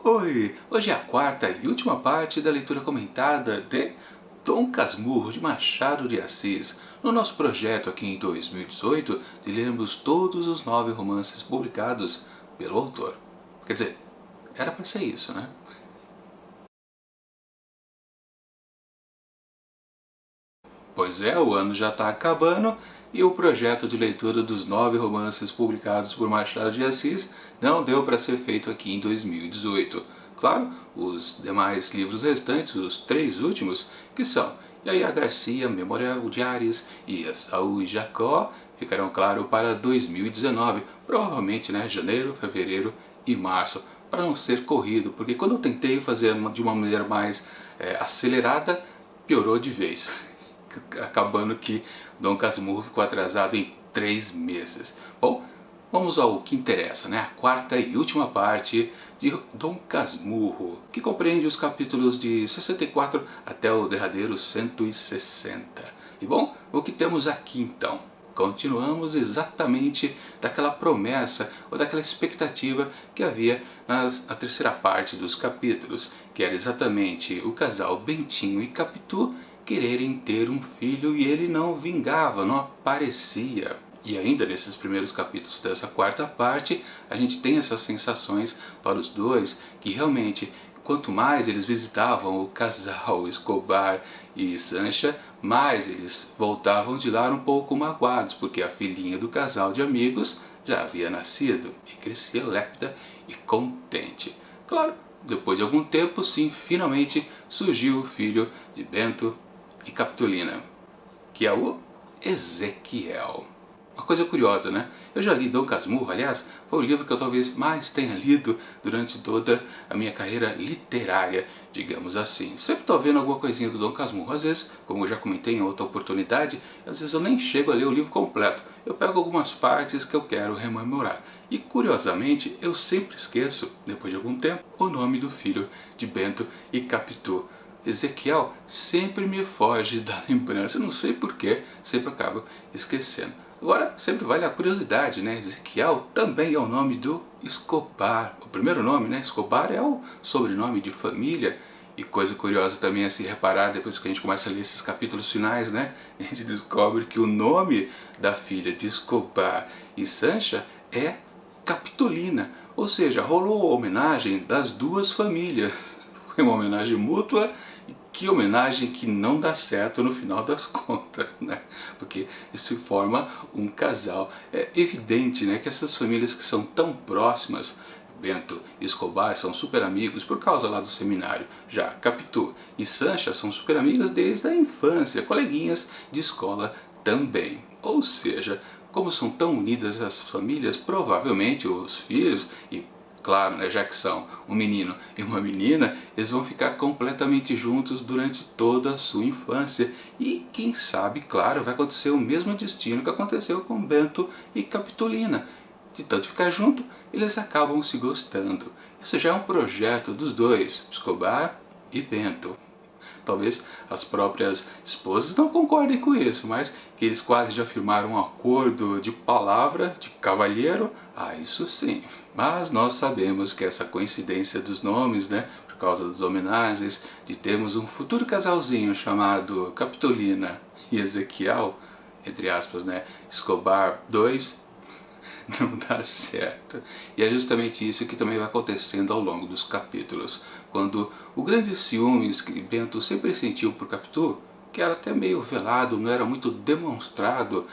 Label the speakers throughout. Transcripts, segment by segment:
Speaker 1: Oi! Hoje é a quarta e última parte da leitura comentada de Dom Casmurro de Machado de Assis, no nosso projeto aqui em 2018 de lermos todos os 9 romances publicados pelo autor. Quer dizer, era para ser isso, né? Pois é, o ano já está acabando e o projeto de leitura dos 9 romances publicados por Machado de Assis não deu para ser feito aqui em 2018. Claro, os demais livros restantes, os 3 últimos, que são Yaya Garcia, Memorial de Ares e Esaú e Jacó, ficarão, claro, para 2019, provavelmente, né, janeiro, fevereiro e março, para não ser corrido, porque quando eu tentei fazer de uma maneira mais acelerada, piorou de vez. Acabando que Dom Casmurro ficou atrasado em 3 meses. Bom, vamos ao que interessa, né? A quarta e última parte de Dom Casmurro, que compreende os capítulos de 64 até o derradeiro 160. E bom, o que temos aqui então? Continuamos exatamente daquela promessa ou daquela expectativa que havia na terceira parte dos capítulos, que era exatamente o casal Bentinho e Capitu quererem ter um filho e ele não vingava, não aparecia. E ainda nesses primeiros capítulos dessa quarta parte, a gente tem essas sensações para os dois, que realmente, quanto mais eles visitavam o casal Escobar e Sancha, mais eles voltavam de lá um pouco magoados, porque a filhinha do casal de amigos já havia nascido e crescia lépida e contente. Claro, depois de algum tempo, sim, finalmente surgiu o filho de Bento e Capitolina, que é o Ezequiel. Uma coisa curiosa, né? Eu já li Dom Casmurro, aliás, foi o livro que eu talvez mais tenha lido durante toda a minha carreira literária, digamos assim. Sempre estou vendo alguma coisinha do Dom Casmurro, às vezes, como eu já comentei em outra oportunidade, às vezes eu nem chego a ler o livro completo. Eu pego algumas partes que eu quero rememorar. E curiosamente, eu sempre esqueço, depois de algum tempo, o nome do filho de Bento e Capitu. Ezequiel sempre me foge da lembrança, não sei porquê, sempre acabo esquecendo. Agora, sempre vale a curiosidade, né? Ezequiel também é o nome do Escobar. O primeiro nome, né? Escobar é o sobrenome de família. E coisa curiosa também a se reparar, depois que a gente começa a ler esses capítulos finais, né? A gente descobre que o nome da filha de Escobar e Sancha é Capitolina. Ou seja, rolou a homenagem das duas famílias. Foi uma homenagem mútua. Que homenagem que não dá certo no final das contas, né? Porque isso forma um casal. É evidente, né, que essas famílias que são tão próximas, Bento e Escobar são super amigos por causa lá do seminário. Já Capitu e Sancha são super amigas desde a infância, coleguinhas de escola também. Ou seja, como são tão unidas as famílias, provavelmente os filhos e claro, né, já que são um menino e uma menina, eles vão ficar completamente juntos durante toda a sua infância. E quem sabe, claro, vai acontecer o mesmo destino que aconteceu com Bento e Capitolina. De tanto ficar junto, eles acabam se gostando. Isso já é um projeto dos dois, Escobar e Bento. Talvez as próprias esposas não concordem com isso, mas que eles quase já firmaram um acordo de palavra, de cavalheiro, isso sim. Mas nós sabemos que essa coincidência dos nomes, né, por causa das homenagens, de termos um futuro casalzinho chamado Capitolina e Ezequiel, entre aspas, né, Escobar 2, não dá certo. E é justamente isso que também vai acontecendo ao longo dos capítulos, quando o grande ciúmes que Bento sempre sentiu por Capitu, que era até meio velado, não era muito demonstrado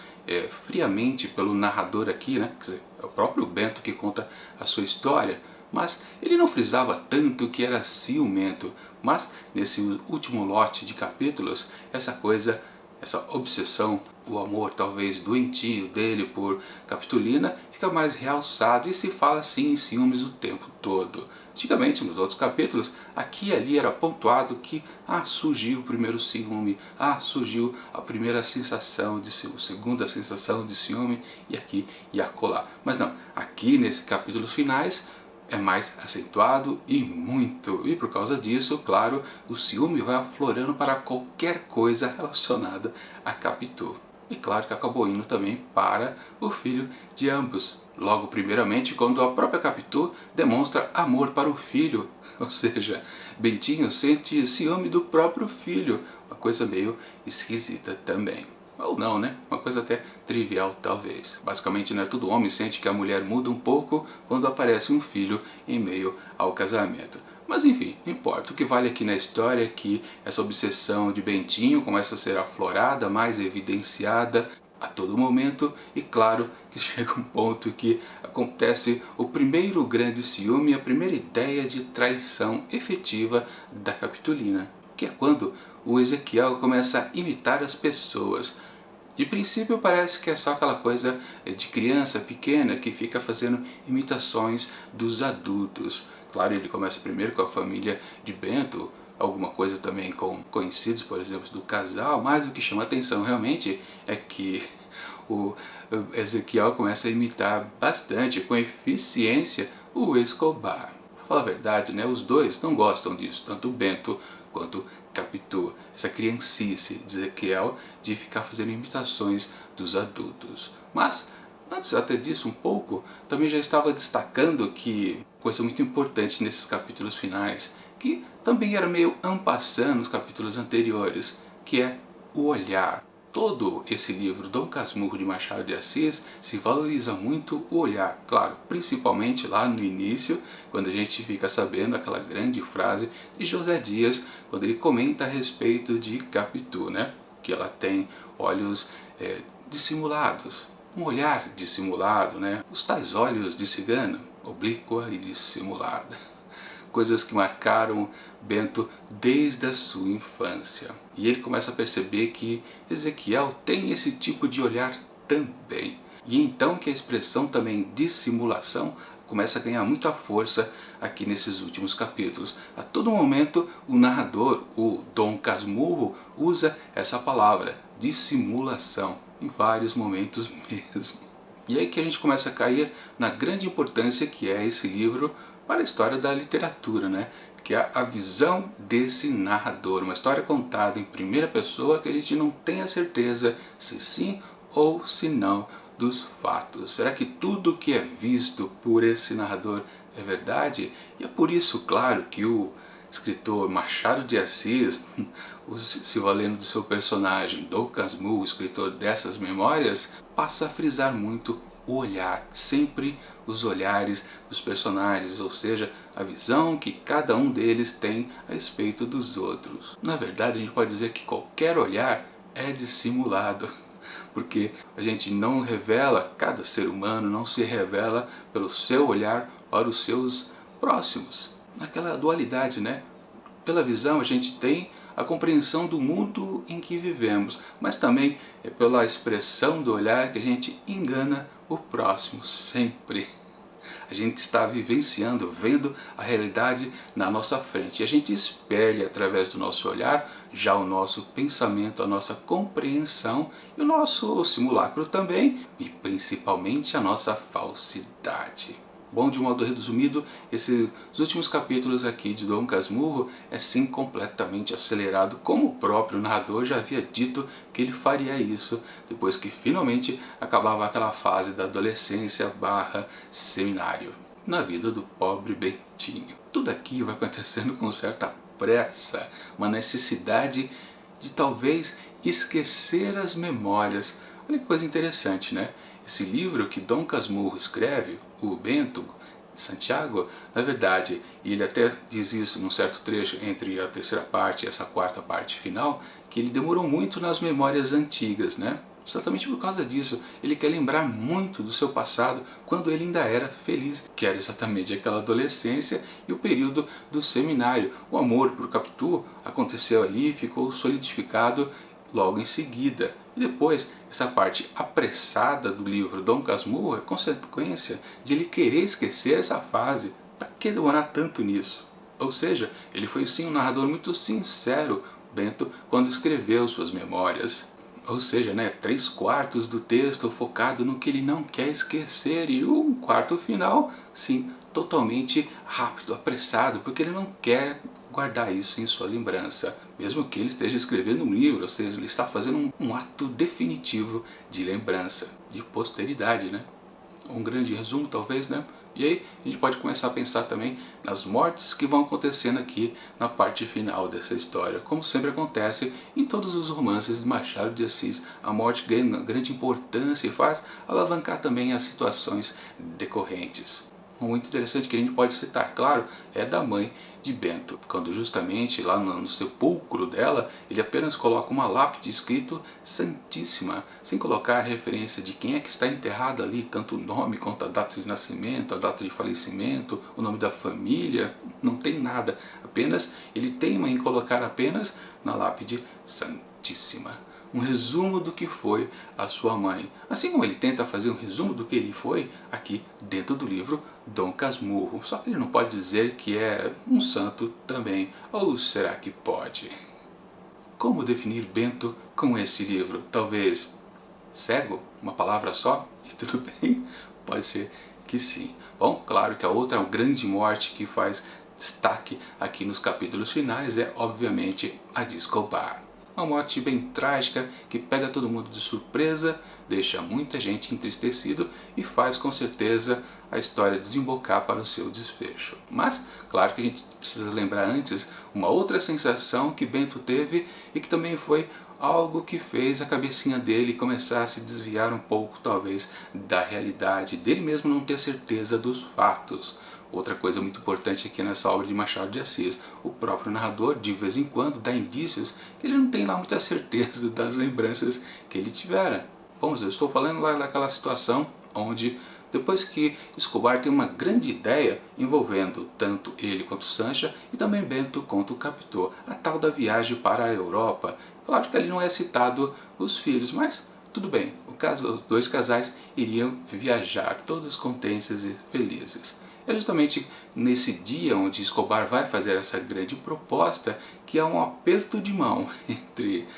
Speaker 1: friamente pelo narrador aqui, né? Quer dizer, é o próprio Bento que conta a sua história, mas ele não frisava tanto que era ciumento. Mas nesse último lote de capítulos, essa coisa, essa obsessão, o amor talvez doentio dele por Capitolina fica mais realçado e se fala assim em ciúmes o tempo todo. Antigamente, nos outros capítulos, aqui e ali era pontuado que surgiu o primeiro ciúme, surgiu a primeira sensação de ciúme, a segunda sensação de ciúme e aqui e acolá. Mas não, aqui nesse capítulos finais é mais acentuado e muito. E por causa disso, claro, o ciúme vai aflorando para qualquer coisa relacionada a Capitu. E claro que acabou indo também para o filho de ambos, Logo, primeiramente, quando a própria Capitu demonstra amor para o filho, ou seja, Bentinho sente ciúme do próprio filho, uma coisa meio esquisita também. Ou não, né? Uma coisa até trivial, talvez. Basicamente, né, todo homem sente que a mulher muda um pouco quando aparece um filho em meio ao casamento. Mas enfim, não importa. O que vale aqui na história é que essa obsessão de Bentinho começa a ser aflorada, mais evidenciada a todo momento, e claro que chega um ponto que acontece o primeiro grande ciúme, a primeira ideia de traição efetiva da Capitolina, que é quando o Ezequiel começa a imitar as pessoas. De princípio parece que é só aquela coisa de criança pequena que fica fazendo imitações dos adultos. Claro, ele começa primeiro com a família de Bento, alguma coisa também com conhecidos, por exemplo, do casal, mas o que chama atenção realmente é que o Ezequiel começa a imitar bastante, com eficiência, o Escobar. Pra falar a verdade, né, os dois não gostam disso, tanto o Bento quanto Capitu, essa criancice de Ezequiel de ficar fazendo imitações dos adultos. Mas, antes até disso um pouco, também já estava destacando que, coisa muito importante nesses capítulos finais, que também era meio en passant nos capítulos anteriores, que é o olhar. Todo esse livro, Dom Casmurro de Machado de Assis, se valoriza muito o olhar, claro, principalmente lá no início, quando a gente fica sabendo aquela grande frase de José Dias, quando ele comenta a respeito de Capitu, né? Que ela tem olhos dissimulados, um olhar dissimulado, né? Os tais olhos de cigana, oblíqua e dissimulada. Coisas que marcaram Bento desde a sua infância. E ele começa a perceber que Ezequiel tem esse tipo de olhar também. E então que a expressão também dissimulação começa a ganhar muita força aqui nesses últimos capítulos. A todo momento o narrador, o Dom Casmurro, usa essa palavra, dissimulação, em vários momentos mesmo. E aí que a gente começa a cair na grande importância que é esse livro para a história da literatura, né? Que é a visão desse narrador, uma história contada em primeira pessoa que a gente não tem a certeza se sim ou se não dos fatos. Será que tudo que é visto por esse narrador é verdade? E é por isso, claro, que o escritor Machado de Assis, se valendo do seu personagem Dom Casmurro, o escritor dessas memórias, passa a frisar muito o olhar, sempre os olhares dos personagens, ou seja, a visão que cada um deles tem a respeito dos outros. Na verdade, a gente pode dizer que qualquer olhar é dissimulado, porque a gente não revela, cada ser humano não se revela pelo seu olhar para os seus próximos. Naquela dualidade, né? Pela visão a gente tem a compreensão do mundo em que vivemos, mas também é pela expressão do olhar que a gente engana o próximo sempre. A gente está vivenciando, vendo a realidade na nossa frente. E a gente espelha através do nosso olhar já o nosso pensamento, a nossa compreensão e o nosso simulacro também, e principalmente a nossa falsidade. Bom, de um modo resumido, esses últimos capítulos aqui de Dom Casmurro é sim completamente acelerado, como o próprio narrador já havia dito que ele faria isso, depois que finalmente acabava aquela fase da adolescência barra seminário, na vida do pobre Bentinho. Tudo aqui vai acontecendo com certa pressa, uma necessidade de talvez esquecer as memórias. Olha que coisa interessante, né? Esse livro que Dom Casmurro escreve, o Bento de Santiago, na verdade, e ele até diz isso num certo trecho entre a terceira parte e essa quarta parte final, que ele demorou muito nas memórias antigas, né? Exatamente por causa disso, ele quer lembrar muito do seu passado, quando ele ainda era feliz, que era exatamente aquela adolescência e o período do seminário. O amor por Capitu aconteceu ali e ficou solidificado logo em seguida. E depois, essa parte apressada do livro Dom Casmurro é consequência de ele querer esquecer essa fase. Para que demorar tanto nisso? Ou seja, ele foi sim um narrador muito sincero, Bento, quando escreveu suas memórias. Ou seja, né, 3/4 do texto focado no que ele não quer esquecer e um quarto final, sim, totalmente rápido, apressado, porque ele não quer guardar isso em sua lembrança, mesmo que ele esteja escrevendo um livro, ou seja, ele está fazendo um ato definitivo de lembrança, de posteridade, né? um grande resumo talvez, né? E aí a gente pode começar a pensar também nas mortes que vão acontecendo aqui na parte final dessa história. Como sempre acontece em todos os romances de Machado de Assis, a morte ganha uma grande importância e faz alavancar também as situações decorrentes. Muito interessante que a gente pode citar, claro, é da mãe de Bento, quando justamente lá no sepulcro dela, ele apenas coloca uma lápide escrito Santíssima, sem colocar a referência de quem é que está enterrado ali, tanto o nome quanto a data de nascimento, a data de falecimento, o nome da família, não tem nada, apenas ele teima em colocar apenas na lápide Santíssima. Um resumo do que foi a sua mãe. Assim como ele tenta fazer um resumo do que ele foi aqui dentro do livro Dom Casmurro. Só que ele não pode dizer que é um santo também. Ou será que pode? Como definir Bento com esse livro? Talvez cego? Uma palavra só? E tudo bem? Pode ser que sim. Bom, claro que a outra grande morte que faz destaque aqui nos capítulos finais é, obviamente, a de Escobar. Uma morte bem trágica que pega todo mundo de surpresa, deixa muita gente entristecido e faz com certeza a história desembocar para o seu desfecho. Mas, claro que a gente precisa lembrar antes uma outra sensação que Bento teve e que também foi algo que fez a cabecinha dele começar a se desviar um pouco, talvez, da realidade, dele mesmo não ter certeza dos fatos. Outra coisa muito importante aqui nessa obra de Machado de Assis, o próprio narrador de vez em quando dá indícios que ele não tem lá muita certeza das lembranças que ele tivera. Bom, eu estou falando lá daquela situação onde, depois que Escobar tem uma grande ideia envolvendo tanto ele quanto Sancha e também Bento quanto o Capitão, a tal da viagem para a Europa. Claro que ali não é citado os filhos, mas tudo bem, os dois casais iriam viajar, todos contentes e felizes. É justamente nesse dia onde Escobar vai fazer essa grande proposta que há um aperto de mão entre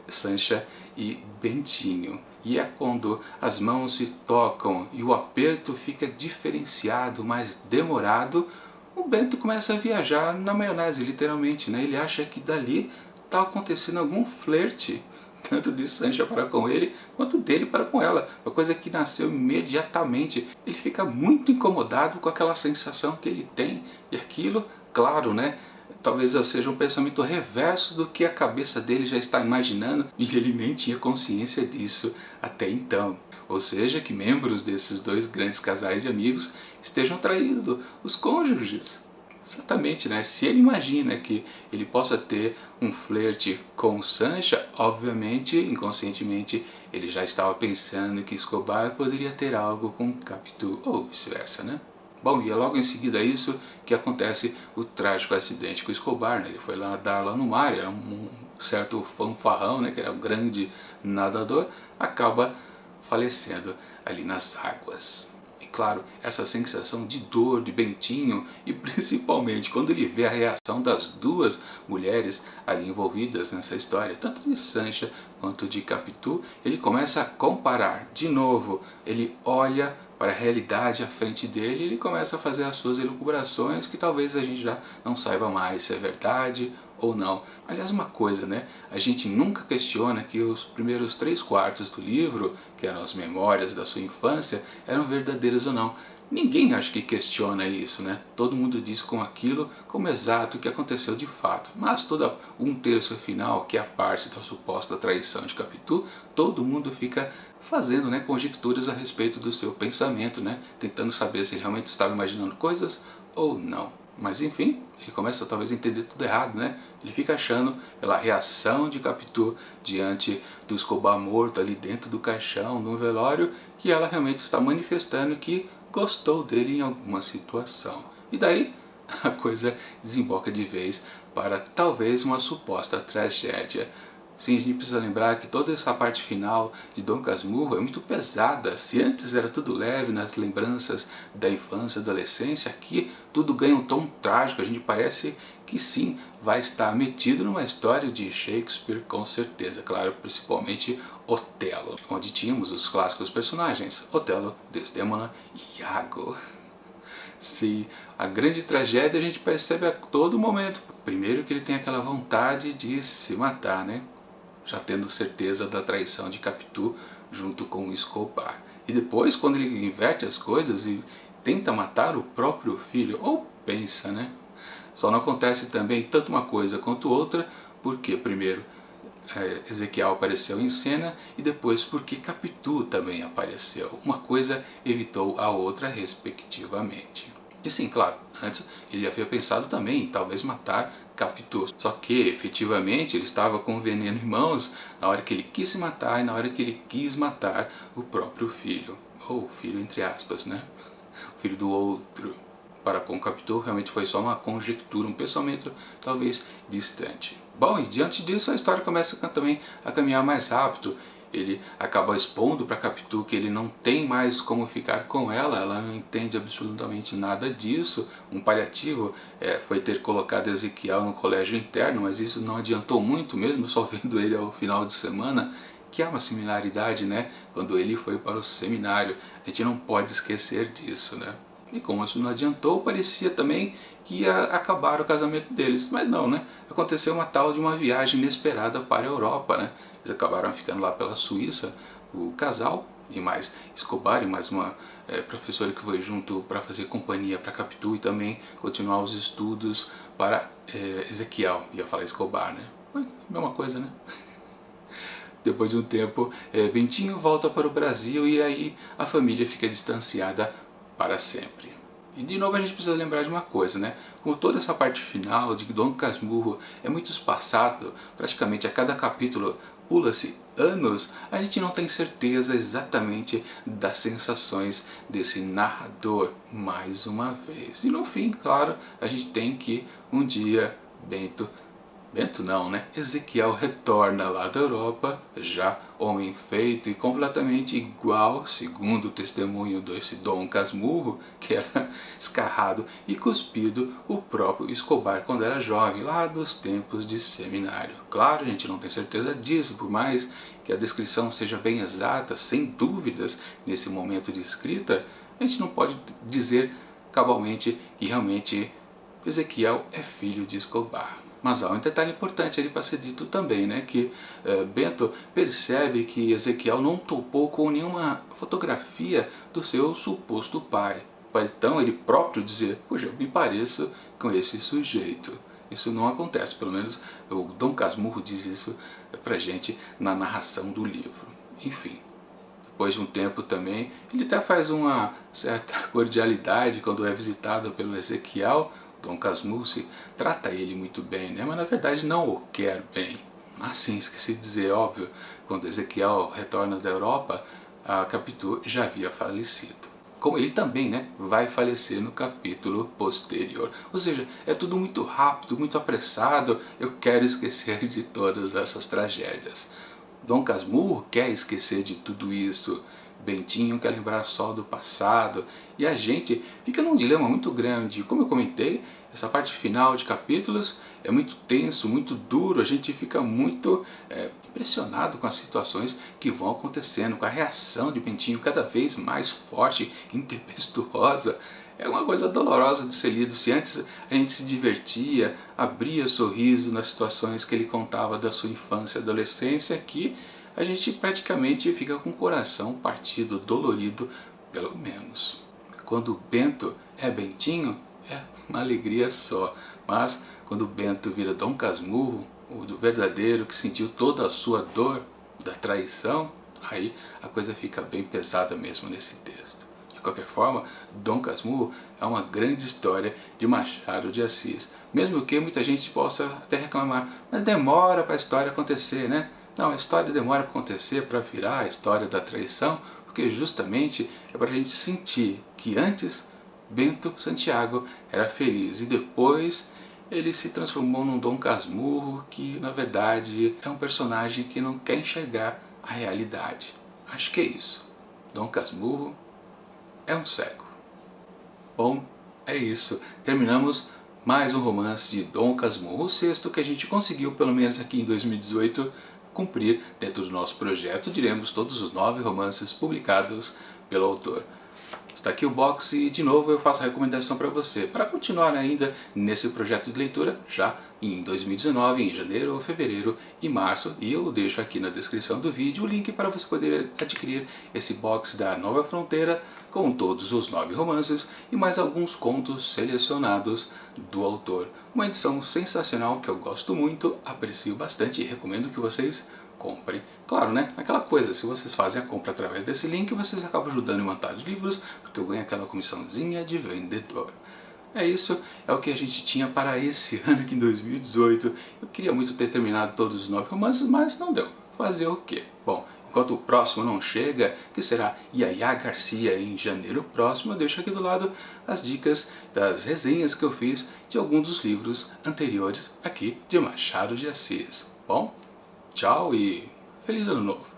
Speaker 1: Sancha e Bentinho. E é quando as mãos se tocam e o aperto fica diferenciado, mais demorado, o Bento começa a viajar na maionese, literalmente, né? Ele acha que dali está acontecendo algum flerte, tanto de Sancha para com ele, quanto dele para com ela. Uma coisa que nasceu imediatamente. Ele fica muito incomodado com aquela sensação que ele tem, e aquilo, claro, né? Talvez seja um pensamento reverso do que a cabeça dele já está imaginando, e ele nem tinha consciência disso até então. Ou seja, que membros desses dois grandes casais de amigos estejam traindo os cônjuges. Exatamente, né? Se ele imagina que ele possa ter um flerte com Sancha, obviamente, inconscientemente, ele já estava pensando que Escobar poderia ter algo com Capitu, ou vice-versa, né? Bom, e é logo em seguida a isso que acontece o trágico acidente com Escobar, né? Ele foi lá nadar lá no mar, era um certo fanfarrão, né? Que era um grande nadador, acaba falecendo ali nas águas. Claro, essa sensação de dor de Bentinho e principalmente quando ele vê a reação das duas mulheres ali envolvidas nessa história, tanto de Sancha quanto de Capitu, ele começa a comparar de novo, ele olha para a realidade à frente dele e ele começa a fazer as suas elucubrações que talvez a gente já não saiba mais se é verdade ou não. Aliás, uma coisa, né? A gente nunca questiona que os primeiros 3/4 do livro, que eram as memórias da sua infância, eram verdadeiras ou não. Ninguém acha que questiona isso, né? Todo mundo diz com aquilo como exato o que aconteceu de fato. Mas toda 1/3 final, que é a parte da suposta traição de Capitu, todo mundo fica fazendo, né, conjecturas a respeito do seu pensamento, né? Tentando saber se ele realmente estava imaginando coisas ou não. Mas enfim, ele começa talvez a entender tudo errado, né? Ele fica achando, pela reação de Capitu diante do Escobar morto ali dentro do caixão, no velório, que ela realmente está manifestando que gostou dele em alguma situação. E daí a coisa desemboca de vez para talvez uma suposta tragédia. Sim, a gente precisa lembrar que toda essa parte final de Dom Casmurro é muito pesada. Se antes era tudo leve nas lembranças da infância, adolescência, aqui tudo ganha um tom trágico. A gente parece que sim, vai estar metido numa história de Shakespeare com certeza. Claro, principalmente Otelo, onde tínhamos os clássicos personagens Otelo, Desdémona e Iago. Se a grande tragédia a gente percebe a todo momento. Primeiro que ele tem aquela vontade de se matar, né? Já tendo certeza da traição de Capitu junto com o Escobar. e depois quando ele inverte as coisas e tenta matar o próprio filho, ou pensa, né? Só não acontece também tanto uma coisa quanto outra, porque primeiro Ezequiel apareceu em cena e depois porque Capitu também apareceu. Uma coisa evitou a outra respectivamente. E sim, claro, antes ele havia pensado também em talvez matar Capitu. Só que efetivamente ele estava com o veneno em mãos na hora que ele quis se matar e na hora que ele quis matar o próprio filho. Ou filho entre aspas, né? O filho do outro. Para com Capitu realmente foi só uma conjectura, um pensamento talvez distante. Bom, e diante disso a história começa também a caminhar mais rápido. Ele acaba expondo para Capitu que ele não tem mais como ficar com ela não entende absolutamente nada disso. Um paliativo foi ter colocado Ezequiel no colégio interno, mas isso não adiantou muito, mesmo só vendo ele ao final de semana, que há uma similaridade, né? Quando ele foi para o seminário, a gente não pode esquecer disso, né? E como isso não adiantou, parecia também que ia acabar o casamento deles. Mas não, né? Aconteceu uma tal de uma viagem inesperada para a Europa, né? Eles acabaram ficando lá pela Suíça, o casal, e mais Escobar, e mais uma professora que foi junto para fazer companhia para Capitu e também continuar os estudos para Ezequiel. Ia falar Escobar, né? Mesma coisa, né? Depois de um tempo, Bentinho volta para o Brasil e aí a família fica distanciada para sempre. E de novo a gente precisa lembrar de uma coisa, né? Como toda essa parte final de Dom Casmurro é muito espaçado, praticamente a cada capítulo pula-se anos, a gente não tem certeza exatamente das sensações desse narrador mais uma vez. E no fim, claro, a gente tem que um dia Bento não, né? Ezequiel retorna lá da Europa, já homem feito e completamente igual, segundo o testemunho desse Dom Casmurro, que era escarrado e cuspido o próprio Escobar quando era jovem, lá dos tempos de seminário. Claro, a gente não tem certeza disso, por mais que a descrição seja bem exata, sem dúvidas, nesse momento de escrita, a gente não pode dizer cabalmente que realmente Ezequiel é filho de Escobar. Mas há um detalhe importante ali para ser dito também, né? Que Bento percebe que Ezequiel não topou com nenhuma fotografia do seu suposto pai. Para então ele próprio dizer, poxa, eu me pareço com esse sujeito. Isso não acontece, pelo menos o Dom Casmurro diz isso pra gente na narração do livro. Enfim, depois de um tempo também, ele até faz uma certa cordialidade quando é visitado pelo Ezequiel. Dom Casmurro trata ele muito bem, né? Mas na verdade não o quer bem. Assim, esqueci de dizer, óbvio, quando Ezequiel retorna da Europa, a Capitu já havia falecido. Como ele também, né, vai falecer no capítulo posterior. Ou seja, é tudo muito rápido, muito apressado, eu quero esquecer de todas essas tragédias. Dom Casmurro quer esquecer de tudo isso, Bentinho quer lembrar só do passado, e a gente fica num dilema muito grande. Como eu comentei, essa parte final de capítulos é muito tenso, muito duro, a gente fica muito impressionado com as situações que vão acontecendo, com a reação de Bentinho cada vez mais forte, intempestuosa. É uma coisa dolorosa de ser lido. Se antes a gente se divertia, abria sorriso nas situações que ele contava da sua infância e adolescência, aqui a gente praticamente fica com o coração partido, dolorido, pelo menos. Quando Bento é Bentinho, é uma alegria só. Mas quando Bento vira Dom Casmurro, o do verdadeiro, que sentiu toda a sua dor da traição, aí a coisa fica bem pesada mesmo nesse texto. De qualquer forma, Dom Casmurro é uma grande história de Machado de Assis. Mesmo que muita gente possa até reclamar, mas demora para a história acontecer, né? Não, a história demora para acontecer, para virar a história da traição, porque justamente é para a gente sentir que antes Bento Santiago era feliz e depois ele se transformou num Dom Casmurro que na verdade é um personagem que não quer enxergar a realidade. Acho que é isso. Dom Casmurro é um cego. Bom, é isso. Terminamos mais um romance de Dom Casmurro, o sexto que a gente conseguiu, pelo menos aqui em 2018, cumprir dentro do nosso projeto. Diremos todos os 9 romances publicados pelo autor. Está aqui o box e de novo eu faço a recomendação para você, para continuar ainda nesse projeto de leitura, já em 2019, em janeiro, fevereiro e março, e eu deixo aqui na descrição do vídeo o link para você poder adquirir esse box da Nova Fronteira, com todos os 9 romances e mais alguns contos selecionados do autor. Uma edição sensacional que eu gosto muito, aprecio bastante e recomendo que vocês comprem. Claro, né? Aquela coisa, se vocês fazem a compra através desse link, vocês acabam ajudando em Vontade de Livros, porque eu ganho aquela comissãozinha de vendedor. É isso, é o que a gente tinha para esse ano aqui em 2018. Eu queria muito ter terminado todos os 9 romances, mas não deu. Fazer o quê? Bom, enquanto o próximo não chega, que será Yaya Garcia em janeiro próximo, eu deixo aqui do lado as dicas das resenhas que eu fiz de alguns dos livros anteriores aqui de Machado de Assis. Bom, tchau e feliz ano novo!